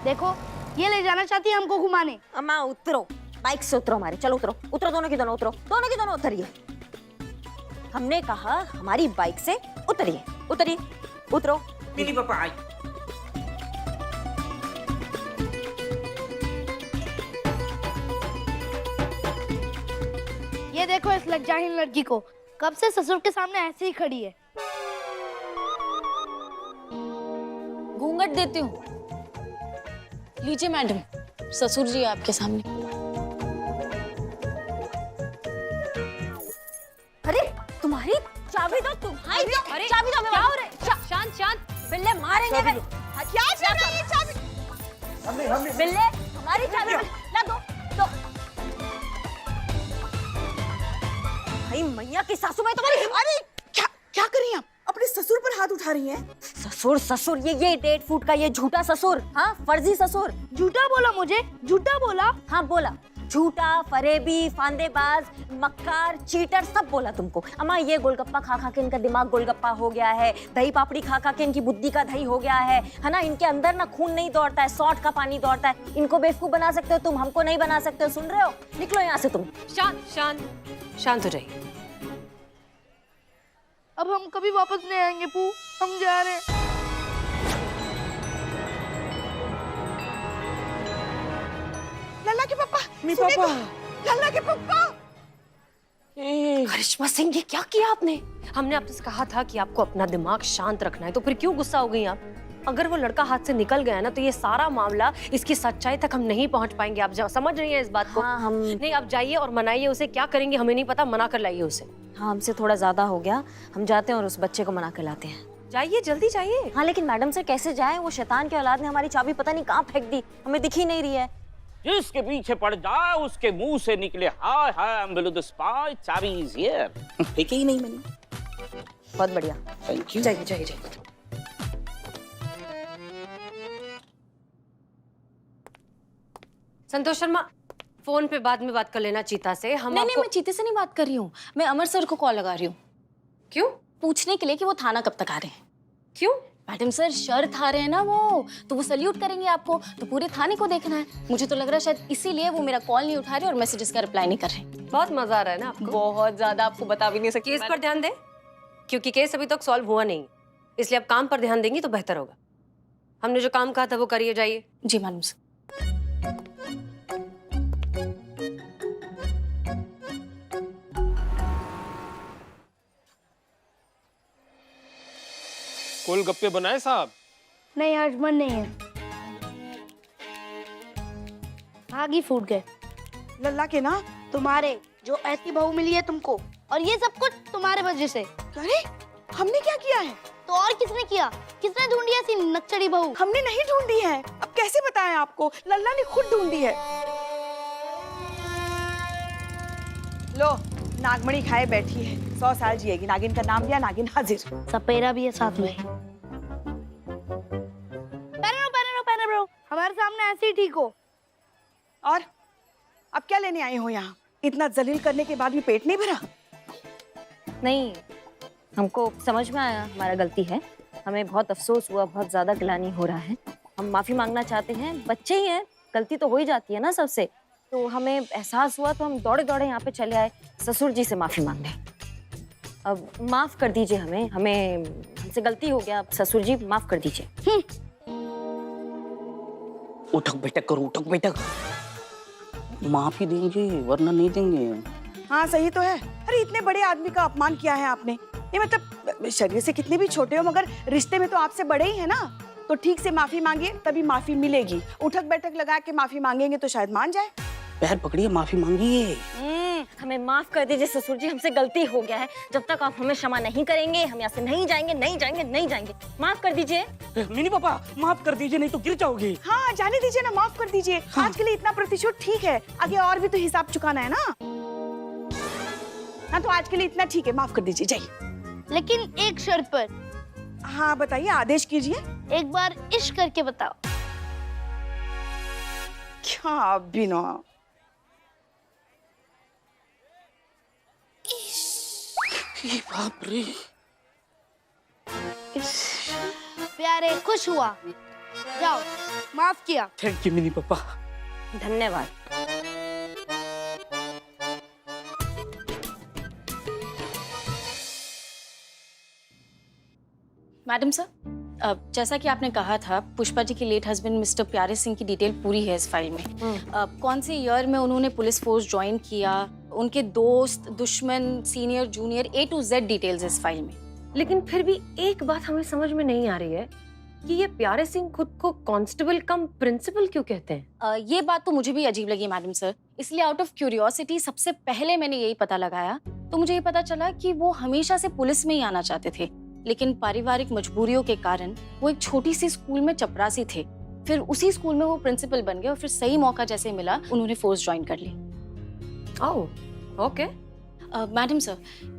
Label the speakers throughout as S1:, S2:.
S1: देखो ये ले जाना चाहती है हमको घुमाने।
S2: अम्मा उतरो, बाइक से उतरो हमारे, चलो उतरो उतरो, दोनों की दोनों उतरो, दोनों की दोनों उतरिए। हमने कहा हमारी बाइक से उतरिए, उतरिए, उतरो।
S3: मिनी पापा आई।
S1: ये देखो इस लज्जाहीन लड़की को, कब से ससुर के सामने ऐसे ही खड़ी है।
S4: घूंघट देती हूँ। लीजिए मैडम, ससुर जी आपके सामने।
S2: अरे तुम्हारी चाबी दो, तुम्हारी
S4: अरे
S2: चाबी दो।
S4: क्या हो रहा है? शांत शांत।
S2: बिल्ले मारेंगे। क्या चल रहा है ये चाबी? बिल्ले हमारी चाबी ला दो, दो। भाई मैया की सासू माई तुम्हारी।
S5: अरे क्या क्या कर रही हैं आप? अपने ससुर पर हाथ उठा रही हैं?
S2: ससुर ससुर ये 1.5 फुट का ये झूठा ससुर, हाँ फर्जी ससुर।
S1: झूठा बोला मुझे, झूठा बोला।
S2: हाँ बोला, झूठा, फरेबी, फांदेबाज, मक्कार, चीटर सब बोला तुमको। अम्मा ये गोलगप्पा खा खा के इनका दिमाग गोलगप्पा हो गया है, दही पापड़ी खा खा के इनकी बुद्धि का दही हो गया है ना। इनके अंदर ना खून नहीं दौड़ता है, सौंठ का पानी दौड़ता है। इनको बेवकूफ बना सकते हो तुम, हमको नहीं बना सकते हो। सुन रहे हो? निकलो यहाँ से तुम।
S4: शांत शांत शांत हो जाइए।
S1: अब हम कभी वापस नहीं आएंगे पू, हम जा रहे हैं।
S5: लल्ला के पापा,
S3: मिनी
S5: सुनिए
S3: पापा।
S5: तो, लल्ला के पापा।
S4: करिश्मा सिंह, ये क्या किया आपने? हमने आपसे कहा था कि आपको अपना दिमाग शांत रखना है, तो फिर क्यों गुस्सा हो गई आप? अगर वो लड़का हाथ से निकल गया ना, तो ये सारा मामला, इसकी सच्चाई तक हम नहीं पहुंच पाएंगे। आप समझ रही हैं इस बात को?
S2: हाँ हम
S4: नहीं, आप जाइए और मनाइए उसे। क्या करेंगे हमें नहीं पता, मना कर लाइए उसे।
S2: हाँ हमसे थोड़ा ज्यादा हो गया, हम जाते हैं और उस बच्चे को मना कर लाते हैं।
S4: जाइए, जल्दी जाइए।
S2: हाँ लेकिन मैडम से कैसे जाए? वो शैतान की औलाद ने हमारी चाबी पता नहीं कहाँ फेंक दी, हमें दिख ही नहीं रही है।
S3: जिसके पीछे पड़ जाए उसके मुंह से निकले हाय हाय I am below the spy, चाबी इज हियर। फेंकी ही नहीं मैंने।
S2: बहुत बढ़िया,
S3: थैंक यू।
S2: जाइए जाइए जाइए।
S4: संतोष शर्मा, फोन पे बाद में बात कर लेना चीता से। हम
S6: नहीं
S4: आपको...
S6: मैं चीते से नहीं बात कर रही हूँ, मैं अमर सर को कॉल लगा रही हूँ।
S4: क्यों?
S6: पूछने के लिए कि वो थाना कब तक आ रहे हैं।
S4: क्यों?
S6: मैडम सर शर्त आ रहे हैं ना वो, तो वो सल्यूट करेंगे आपको, तो पूरे थाने को देखना है। मुझे तो लग रहा है शायद इसीलिए वो मेरा कॉल नहीं उठा रहे और मैसेजेस का रिप्लाई नहीं कर रहे।
S4: बहुत मजा आ रहा है ना आपको?
S6: बहुत ज्यादा, आपको बता भी नहीं सकती।
S4: केस पर ध्यान दें, क्योंकि केस अभी तक सॉल्व हुआ नहीं, इसलिए आप काम पर ध्यान देंगी तो बेहतर होगा। हमने जो काम कहा था वो करिए, जाइए।
S6: जी मैडम सर।
S7: गोलगप्पे बनाए साहब?
S1: नहीं आज मन नहीं है, आग ही फूट गए।
S5: लल्ला के ना।
S1: तुम्हारे जो ऐसी बहू मिली है तुमको, और ये सब कुछ तुम्हारे वजह से।
S5: अरे हमने क्या किया है?
S1: तो और किसने किया? किसने ढूंढी ऐसी नक्चड़ी बहू?
S5: हमने नहीं ढूंढी है। अब कैसे बताएं आपको? लल्ला ने खुद ढूंढी है। लो नागमणि खाए बैठी है, 100 साल जिएगी। नागिन का नाम दिया, नागिन हाजिर।
S1: सपेरा भी है साथ में। पहने रहो, हमारे सामने ऐसे ही ठीक हो।
S5: और अब क्या लेने आए हो यहाँ? इतना जलील करने के बाद भी पेट नहीं भरा?
S2: नहीं, हमको समझ में आया हमारा गलती है, हमें बहुत अफसोस हुआ, बहुत ज्यादा गिलानी हो रहा है। हम माफी मांगना चाहते हैं, बच्चे ही हैं, गलती तो हो ही जाती है ना सबसे। तो हमें एहसास हुआ तो हम दौड़े दौड़े यहाँ पे चले आए ससुर जी से माफी मांगने। अब माफ कर दीजिए हमें, हमसे गलती हो गया। ससुर जी माफ कर दीजिए।
S3: उठक बैठक करो, उठक बैठक। माफी देंगे वरना नहीं देंगे।
S5: हाँ सही तो है। अरे इतने बड़े आदमी का अपमान किया है आपने। ये मतलब शरीर से कितने भी छोटे हो मगर रिश्ते में तो आपसे बड़े ही है ना। तो ठीक से माफी मांगिए तभी माफी मिलेगी। उठक बैठक लगा के माफी मांगेंगे तो शायद मान जाए।
S3: पैर पकड़िए, माफी मांगिए।
S2: हमें माफ कर दीजिए ससुर जी, हमसे गलती हो गया है। जब तक आप हमें क्षमा नहीं करेंगे हम यहाँ से नहीं जाएंगे, नहीं जाएंगे, नहीं जाएंगे। माफ कर दीजिए।
S3: मिनी पापा माफ कर दीजिए, नहीं तो गिर जाओगी।
S5: हाँ जाने दीजिए ना, माफ कर दीजिए। हाँ। आज के लिए इतना प्रतिशोध ठीक है, आगे और भी तो हिसाब चुकाना है ना। हाँ तो आज के लिए इतना ठीक है, माफ कर दीजिए, जाइए।
S1: लेकिन एक शर्त पर।
S5: हाँ बताइए, आदेश कीजिए।
S1: एक बार इश्क करके बताओ।
S5: क्या बिना
S3: बाप रे।
S1: प्यारे खुश हुआ, जाओ, माफ किया।
S3: थैंक यू मिनी पापा।
S2: धन्यवाद।
S6: मैडम सर, जैसा कि आपने कहा था, पुष्पा जी के लेट हस्बैंड मिस्टर प्यारे सिंह की डिटेल पूरी है इस फाइल में। कौन से ईयर में उन्होंने पुलिस फोर्स ज्वाइन किया, उनके दोस्त, दुश्मन, senior, junior, A to Z details इस फाइल में।
S4: लेकिन फिर भी एक बात हमें समझ में नहीं आ रही है कि ये प्यारे सिंह खुद को कांस्टेबल कम प्रिंसिपल क्यों कहते हैं?
S6: ये बात तो मुझे भी अजीब लगी मैडम सर, इसलिए आउट ऑफ क्यूरियोसिटी सबसे पहले मैंने यही पता लगाया, तो मुझे ये पता चला कि वो हमेशा से पुलिस में ही आना चाहते थे, लेकिन पारिवारिक मजबूरियों के कारण वो एक छोटी सी स्कूल में चपरासी थे। फिर उसी स्कूल में वो प्रिंसिपल बन गए और फिर सही मौका जैसे मिला उन्होंने फोर्स ज्वाइन कर ली।
S4: ओह, ओके।
S6: मैडम सर,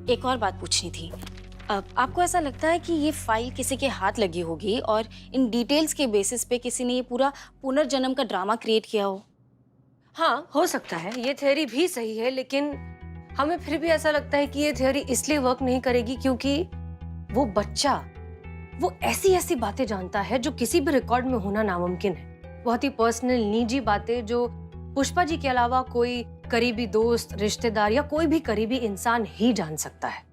S6: एक और बात पूछनी थी। आपको ऐसा लगता है कि ये फाइल किसी के हाथ लगी होगी और इन डिटेल्स के बेसिस पे किसी ने ये पूरा पुनर्जन्म का ड्रामा क्रिएट किया हो?
S4: हाँ, हो सकता है, ये थ्योरी भी सही है, लेकिन हमें फिर भी ऐसा लगता है कि ये थ्योरी इसलिए वर्क नहीं करेगी क्योंकि वो बच्चा वो ऐसी ऐसी बातें जानता है जो किसी भी रिकॉर्ड में होना नामुमकिन है। बहुत ही पर्सनल, निजी बातें जो पुष्पा जी के अलावा कोई करीबी दोस्त, रिश्तेदार या कोई भी करीबी इंसान ही जान सकता है।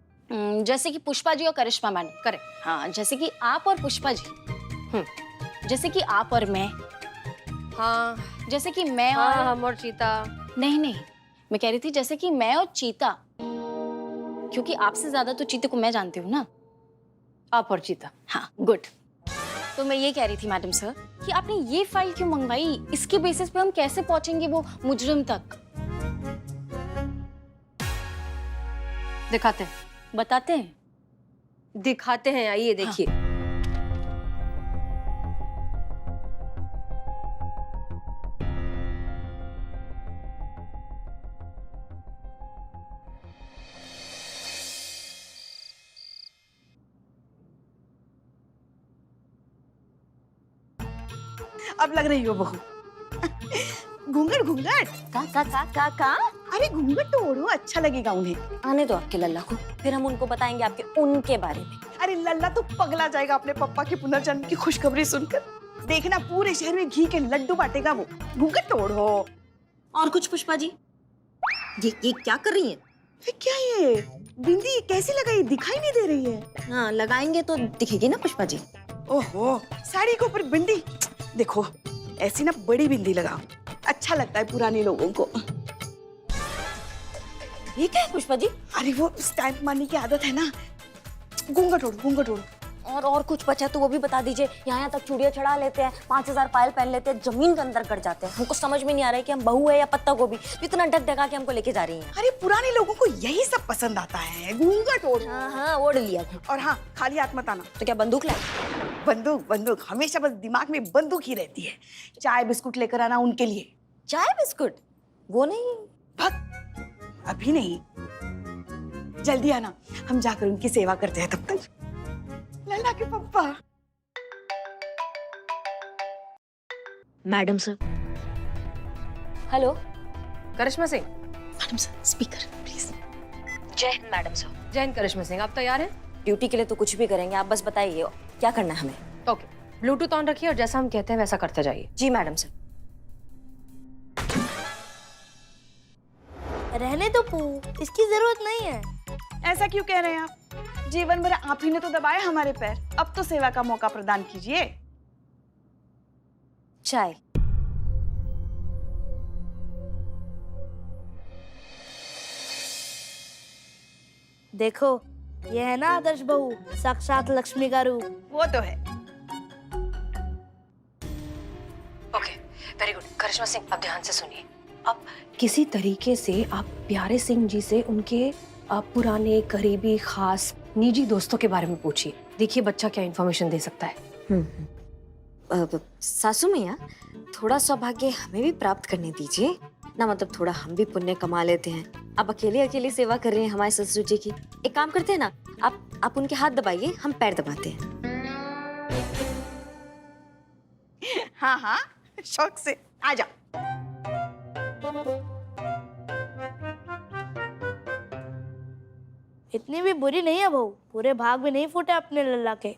S6: जैसे कि पुष्पा जी और करिश्मा मैडम। करेक्ट। हाँ, जैसे कि आप और पुष्पा जी। जैसे कि आप और मैं।
S4: हाँ,
S6: जैसे कि मैं
S4: हाँ,
S6: और
S4: हम और चीता।
S6: नहीं, मैं कह रही थी जैसे कि मैं और चीता, क्योंकि आपसे ज्यादा तो चीते को मैं जानती हूँ ना।
S4: आप और चीता।
S6: हाँ, गुड। तो मैं ये कह रही थी मैडम सर कि आपने ये फाइल क्यों मंगवाई, इसके बेसिस पे हम कैसे पहुंचेंगे वो मुजरिम तक?
S4: दिखाते हैं,
S6: बताते हैं।
S4: दिखाते हैं, आइए देखिए।
S5: अब लग रही हो बहू। घूंघट घूंघट।
S2: का
S5: अरे घूंघट तो ओढ़ो, अच्छा लगेगा उन्हें।
S2: आने दो आपके लल्ला को, फिर हम उनको बताएंगे आपके उनके बारे में।
S5: अरे लल्ला तो पगला जाएगा अपने पप्पा के पुनर्जन्म की खुशखबरी सुनकर। देखना पूरे शहर में घी के लड्डू बांटेगा वो। घूंघट तो ओढ़ो।
S2: और कुछ पुष्पा जी? ये क्या कर रही हैं?
S5: क्या ये बिंदी कैसी लगाई, दिखाई नहीं दे रही है?
S2: हाँ, लगाएंगे तो दिखेगी ना पुष्पा जी।
S5: ओहो, साड़ी के ऊपर बिंदी। देखो ऐसी ना बड़ी बिंदी लगाओ, अच्छा लगता है पुराने लोगों को।
S2: ये क्या है पुष्पा जी?
S5: अरे वो स्टैंप मारने की आदत है ना। घूंघट ओढ़ो, घूंघट ओढ़ो।
S2: और कुछ बचा तो वो भी बता दीजिए। यहाँ तक चूड़ियां चढ़ा लेते हैं, 5000 पायल पहन लेते हैं, जमीन के अंदर कट जाते हैं। हमको समझ में नहीं आ रहा है कि हम बहू है या पत्ता गोभी, इतना ढक ढका के हमको लेके जा रही हैं।
S5: अरे पुराने लोगों को यही सब पसंद आता है, घूंघट ओढ़ो।
S2: हाँ, ओढ़ लिया।
S5: और हाँ, खाली हाथ मत आना।
S2: तो क्या बंदूक लाए?
S5: बंदूक हमेशा बस दिमाग में बंदूक ही रहती है। चाय बिस्कुट लेकर आना उनके लिए।
S2: चाय बिस्कुट? वो नहीं।
S5: भग, अभी नहीं, जल्दी आना, हम जाकर उनकी सेवा करते हैं तब तक। लल्ला के पप्पा।
S2: Madam sir. Hello,
S4: Karishma Singh.
S6: Madam sir, speaker please.
S2: Jai Hind madam sir.
S4: जय हिंद करिश्मा सिंह, आप तैयार हैं?
S2: ड्यूटी के लिए तो कुछ भी करेंगे, आप बस बताइए क्या करना है हमें।
S4: ओके, ब्लूटूथ ऑन रखिए और जैसा हम कहते हैं वैसा करते जाइए।
S2: जी मैडम सर।
S1: रहने दो पू, इसकी जरूरत नहीं है।
S5: ऐसा क्यों कह रहे हैं आप? जीवन भर आप ही ने तो दबाए हमारे पैर, अब तो सेवा का मौका प्रदान कीजिए।
S2: चाय।
S1: देखो, ये है ना आदर्श बहू, साक्षात लक्ष्मी का रूप।
S5: वो तो है।
S4: Okay, very good. Karishma Singh, अब ध्यान से सुनिए। अब किसी तरीके से आप प्यारे सिंह जी से उनके पुराने, करीबी, खास, निजी दोस्तों के बारे में पूछिए। देखिए बच्चा क्या इन्फॉर्मेशन दे सकता है।
S2: सासू मैया, थोड़ा सौभाग्य हमें भी प्राप्त करने दीजिए ना, मतलब थोड़ा हम भी पुण्य कमा लेते हैं। आप अकेले सेवा कर रहे हैं हमारे ससुर जी की। एक काम करते हैं ना, आप उनके हाथ दबाइए, हम पैर दबाते हैं।
S5: हाँ हाँ, शौक से आ जाओ।
S1: इतनी भी बुरी नहीं है बहू, पूरे भाग में नहीं फूटे अपने लल्ला के।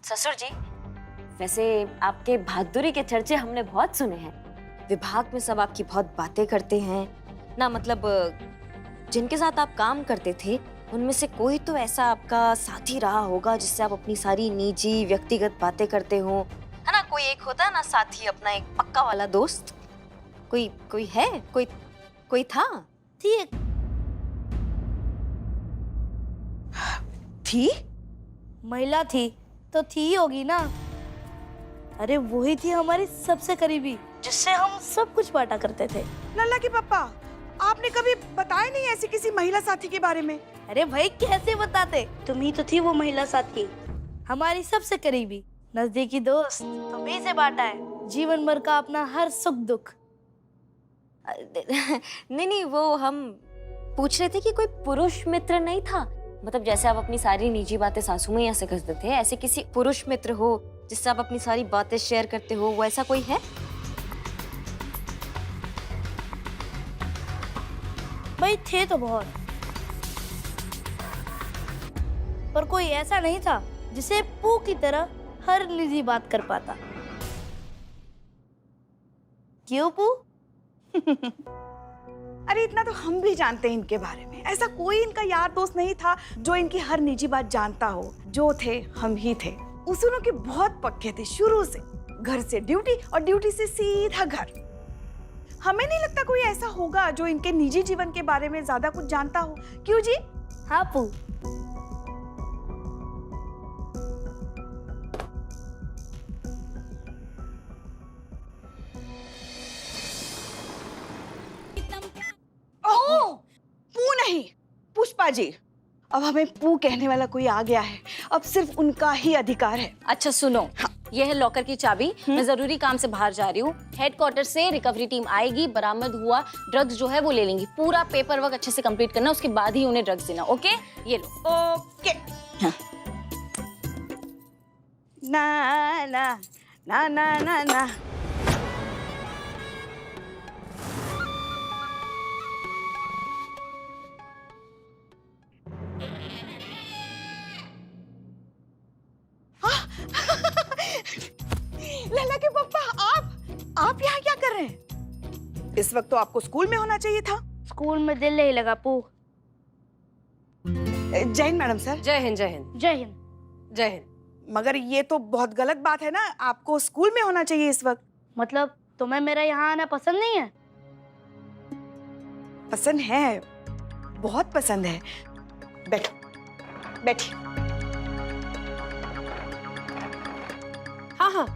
S2: ससुर जी, वैसे आपके बहादुरी के चर्चे हमने बहुत सुने हैं। विभाग में सब आपकी बहुत बातें करते हैं ना, मतलब जिनके साथ आप काम करते थे उनमें से कोई तो ऐसा आपका साथी रहा होगा जिससे आप अपनी सारी निजी व्यक्तिगत बातें करते हो, है ना? कोई एक होता है ना साथी, अपना एक पक्का वाला दोस्त। कोई है, कोई था?
S1: थी एक।
S5: थी?
S1: महिला थी तो थी ही होगी ना। अरे वही थी हमारी सबसे करीबी, जिससे हम सब कुछ बांटा करते थे।
S5: लल्ला के पापा, आपने कभी बताया नहीं ऐसी किसी महिला साथी के बारे में?
S1: अरे भाई कैसे बताते, तुम ही तो थी वो महिला साथी, हमारी सबसे करीबी नजदीकी दोस्त। तुम्ही से बांटा है जीवन भर का अपना हर सुख दुख।
S2: नहीं, वो हम पूछ रहे थे कि कोई पुरुष मित्र नहीं था, मतलब जैसे आप अपनी सारी निजी बातें सासू मैया से करते थे, ऐसे किसी पुरुष मित्र हो जिससे आप अपनी सारी बातें शेयर करते हो, वो ऐसा कोई है?
S1: भाई थे तो बहुत, पर कोई ऐसा नहीं था जिसे पू की तरह हर निजी बात कर पाता। क्यों पू?
S5: अरे इतना तो हम भी जानते हैं इनके बारे में। ऐसा कोई इनका यार दोस्त नहीं था जो इनकी हर निजी बात जानता हो। जो थे हम ही थे। उसूलों के बहुत पक्के थे शुरू से। घर से ड्यूटी और ड्यूटी से सीधा घर। हमें नहीं लगता कोई ऐसा होगा जो इनके निजी जीवन के बारे में ज्यादा कुछ जानता हो। क्यों जी?
S1: हाँ पू।
S5: ओह, पू नहीं, पुष्पा जी। अब हमें पू कहने वाला कोई आ गया है। अब सिर्फ उनका ही अधिकार है।
S6: अच्छा सुनो, यह है लॉकर की चाबी। मैं जरूरी काम से बाहर जा रही हूँ। हेडक्वार्टर से रिकवरी टीम आएगी, बरामद हुआ ड्रग्स जो है वो ले लेंगी। पूरा पेपर वर्क अच्छे से कंप्लीट करना, उसके बाद ही उन्हें ड्रग्स देना। ओके, ये लो।
S5: ओके। हाँ। ना ना ना ना ना ना। लल्ला के पप्पा, आप यहाँ क्या कर रहे हैं? इस वक्त तो आपको स्कूल में होना चाहिए था।
S1: स्कूल में दिल नहीं लगा पू।
S5: जय हिंद मैडम सर।
S4: जय हिंद, जय हिंद,
S1: जय हिंद।
S4: जय हिंद।
S5: मगर ये तो बहुत गलत बात है ना, आपको स्कूल में होना चाहिए इस वक्त।
S1: मतलब तुम्हें मेरा यहाँ आना पसंद नहीं है?
S5: पसंद है, बहुत पसंद है। बैठो, बैठिए।
S4: हाँ हाँ,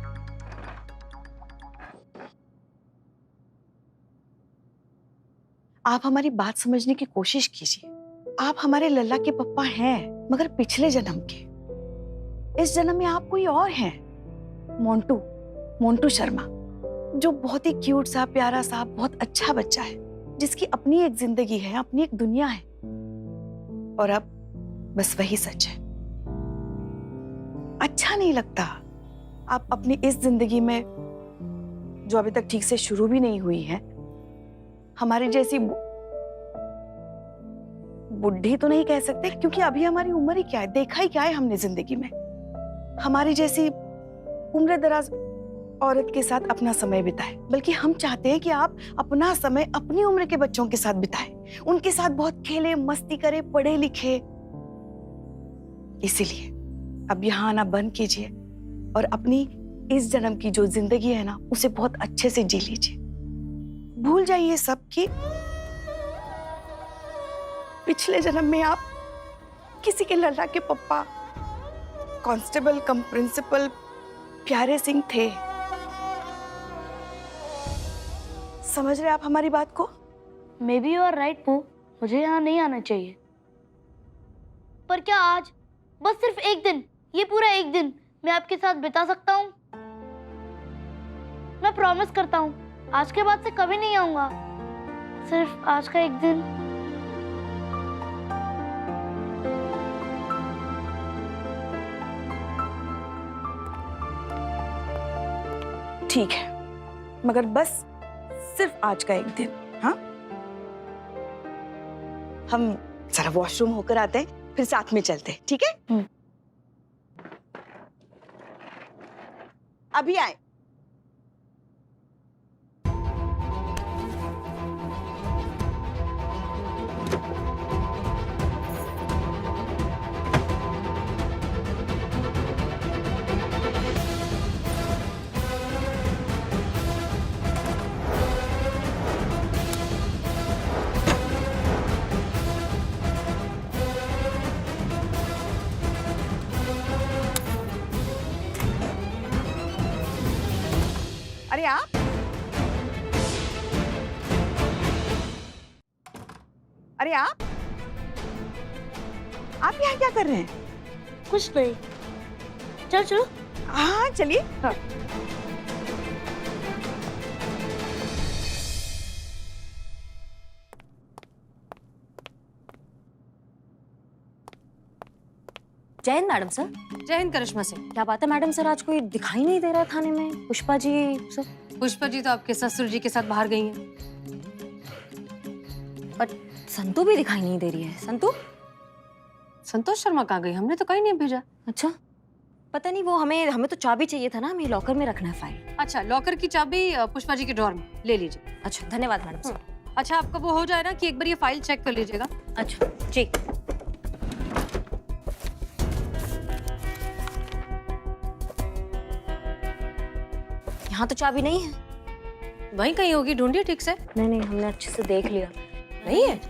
S5: आप हमारी बात समझने की कोशिश कीजिए। आप हमारे लल्ला के पप्पा हैं, मगर पिछले जन्म के। इस जन्म में आप कोई और हैं। मोंटू शर्मा, जो बहुत ही क्यूट सा, प्यारा सा, बहुत अच्छा बच्चा है, जिसकी अपनी एक जिंदगी है, अपनी एक दुनिया है। और अब बस वही सच है। अच्छा नहीं लगता आप अपनी इस जिंदगी में, जो अभी तक ठीक से शुरू भी नहीं हुई है, हमारी जैसी बुढ़ी तो नहीं कह सकते, क्योंकि अभी हमारी उम्र ही क्या है, देखा ही क्या है हमने जिंदगी में। हमारी जैसी उम्र दराज औरत के साथ अपना समय बिताए। बल्कि हम चाहते हैं कि आप अपना समय अपनी उम्र के बच्चों के साथ बिताएं, उनके साथ बहुत खेले, मस्ती करे, पढ़े लिखे। इसीलिए अब यहाँ आना बंद कीजिए और अपनी इस जन्म की जो जिंदगी है ना, उसे बहुत अच्छे से जी लीजिए। भूल जाइए सब कि पिछले जन्म में आप किसी के लल्ला के पप्पा, कांस्टेबल कम प्रिंसिपल प्यारे सिंह थे। समझ रहे आप हमारी बात को?
S1: May be you are right पू, मुझे यहाँ नहीं आना चाहिए। पर क्या आज, बस सिर्फ एक दिन, ये पूरा एक दिन मैं आपके साथ बिता सकता हूँ? मैं प्रॉमिस करता हूँ आज के बाद से कभी नहीं आऊंगा। सिर्फ आज का एक दिन।
S5: ठीक है, मगर बस सिर्फ आज का एक दिन। हाँ, हम जरा वॉशरूम होकर आते हैं, फिर साथ में चलते हैं, ठीक है? अभी आए। अरे आप अरे आप यहाँ क्या कर रहे हैं?
S1: कुछ नहीं, चलो चलो।
S5: हाँ चलिए।
S1: हाँ।
S2: जय हिंद मैडम सर।
S4: जय हिंद करिश्मा सिंह।
S2: क्या बात है मैडम सर, आज कोई दिखाई नहीं दे रहा है थाने में? पुष्पा जी सर।
S4: पुष्पा जी तो आपके ससुर जी के साथ बाहर गई हैं।
S2: बट संतू भी दिखाई नहीं दे रही है। संतू?
S4: संतोष शर्मा कहाँ गई? हमने तो कहीं नहीं भेजा।
S2: अच्छा, पता नहीं, वो हमें तो चाबी चाहिए था ना, हमें लॉकर में रखना है फाइल।
S4: अच्छा, लॉकर की चाबी पुष्पा जी के ड्रॉर में ले लीजिए।
S2: अच्छा धन्यवाद मैडम सर।
S4: अच्छा, आपका वो हो जाए ना कि एक बार ये फाइल चेक कर लीजिएगा।
S2: अच्छा ठीक। यहाँ तो चाबी नहीं है।
S4: वहीं कहीं होगी, ढूंढिए ठीक से।
S2: नहीं, हमने अच्छे से देख लिया।
S4: नहीं है?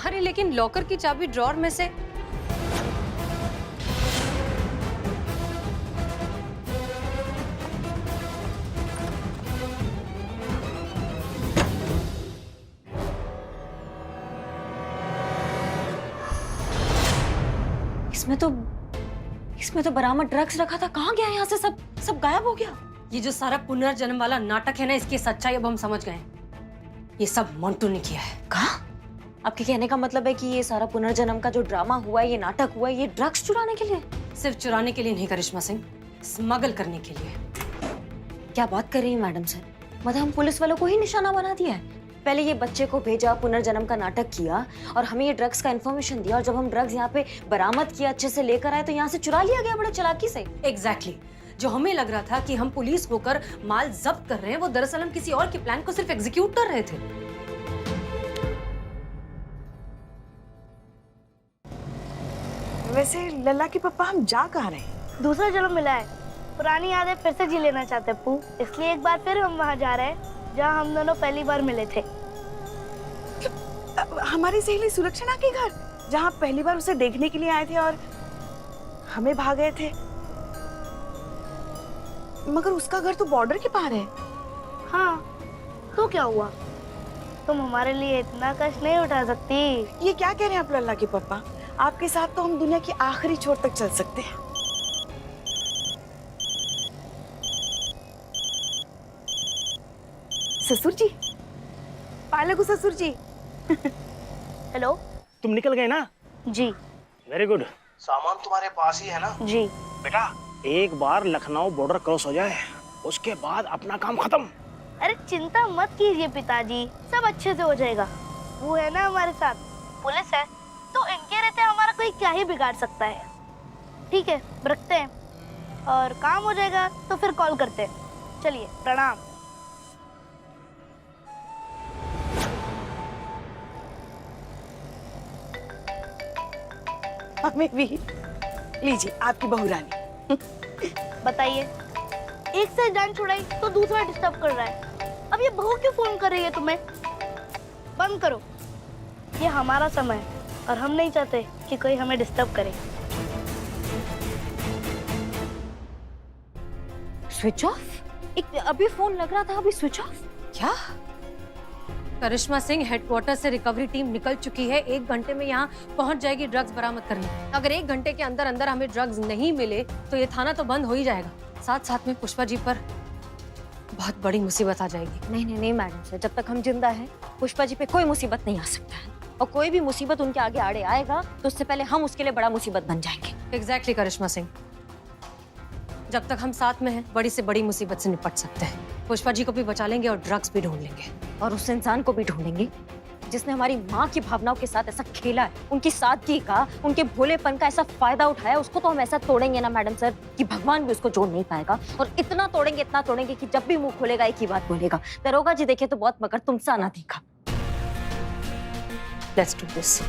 S4: अरे लेकिन लॉकर की चाबी ड्रॉर में से।
S2: इसमें तो बरामद ड्रग्स रखा था। कहाँ गया यहाँ से? सब गायब हो गया।
S4: ये जो सारा पुनर्जन्म वाला नाटक है ना, इसकी सच्चाई अब हम समझ गए हैं। ये सब मंटू ने किया है।
S2: कहा? आपके कहने का मतलब है कि ये सारा पुनर्जन्म का जो ड्रामा हुआ है, ये नाटक हुआ है, ये ड्रग्स चुराने के लिए?
S4: सिर्फ चुराने के लिए नहीं करिश्मा सिंह, स्मगल करने के लिए।
S2: क्या बात कर रही है मैडम सर? मतलब हम पुलिस वालों को ही निशाना बना दिया है। पहले ये बच्चे को भेजा, पुनर्जन्म का नाटक किया और हमें ये ड्रग्स का इन्फॉर्मेशन दिया, और जब हम ड्रग्स यहाँ पे बरामद किया, अच्छे से लेकर आए, तो यहाँ से चुरा लिया गया बड़े चालाकी से।
S4: एग्जैक्टली। जो हमें लग रहा था कि हम पुलिस होकर माल जब्त कर रहे हैं, वो दरअसल हम किसी और के प्लान को सिर्फ एग्जीक्यूट कर रहे थे।
S5: वैसे लल्ला के पापा, हम जा कहाँ रहे हैं?
S1: दूसरा जन्म मिला है, पुरानी यादें फिर से जी लेना चाहते हैं पू, इसलिए एक बार फिर हम वहाँ जा रहे हैं जहाँ हम दोनों पहली बार मिले थे।
S5: हमारी सहेली सुलक्षणा के घर, जहाँ पहली बार उसे देखने के लिए आए थे और हमें भाग गए थे। मगर उसका घर तो बॉर्डर के पार है।
S1: हाँ, तो क्या हुआ? तुम हमारे लिए इतना कष्ट नहीं उठा सकती?
S5: ये क्या कह रहे हैं आप लल्ला के पापा? आपके साथ तो हम दुनिया की आखिरी छोर तक चल सकते हैं। ससुर जी, पालकू ससुर जी।
S1: हेलो।
S8: तुम निकल गए ना?
S1: जी।
S8: Very good. सामान तुम्हारे पास ही है ना?
S1: जी।
S8: बेटा, एक बार लखनऊ बॉर्डर क्रॉस हो जाए, उसके बाद अपना काम खत्म।
S1: अरे चिंता मत कीजिए पिताजी, सब अच्छे से हो जाएगा। वो है ना हमारे साथ, पुलिस है, तो इनके रहते हमारा कोई क्या ही बिगाड़ सकता है। ठीक है, रखते हैं, और काम हो जाएगा तो फिर कॉल करते हैं। चलिए, प्रणाम।
S5: हमें भी लीजिए आपकी बहू रानी।
S1: बताइए, एक से जान छुड़ाई तो दूसरा डिस्टर्ब कर रहा है। अब ये बहू क्यों फोन कर रही है तुम्हें? बंद करो, ये हमारा समय है और हम नहीं चाहते कि कोई हमें डिस्टर्ब करे।
S2: Switch off? एक अभी फोन लग रहा था, अभी स्विच ऑफ?
S4: क्या? करिश्मा सिंह, हेडक्वार्टर से रिकवरी टीम निकल चुकी है, 1 घंटे में यहाँ पहुंच जाएगी ड्रग्स बरामद करने। अगर 1 घंटे के अंदर अंदर हमें ड्रग्स नहीं मिले तो ये थाना तो बंद हो ही जाएगा। साथ साथ में पुष्पा जी पर बहुत बड़ी मुसीबत आ जाएगी।
S2: नहीं मैडम सर, जब तक हम जिंदा हैं, पुष्पा जी पे कोई मुसीबत नहीं आ सकता है, और कोई भी मुसीबत उनके आगे आड़े आएगा तो उससे पहले हम उसके लिए बड़ा मुसीबत बन जाएंगे।
S4: एग्जैक्टली करिश्मा सिंह, जब तक हम साथ में हैं, बड़ी से बड़ी मुसीबत से निपट सकते हैं। पुष्पा जी को भी बचा लेंगे और ड्रग्स भी ढूंढ लेंगे,
S2: और उस इंसान को भी ढूंढेंगे जिसने हमारी माँ की भावनाओं के साथ ऐसा खेला है, उनकी सादगी का, उनके भोलेपन का ऐसा फायदा उठाया, उसको तो हम ऐसा तोड़ेंगे ना मैडम सर कि भगवान भी उसको जोड़ नहीं पाएगा। और इतना तोड़ेंगे कि जब भी मुंह खोलेगा एक ही बात बोलेगा, दरोगा जी देखे तो बहुत मगर तुमसा ना देखा।
S4: Let's do this.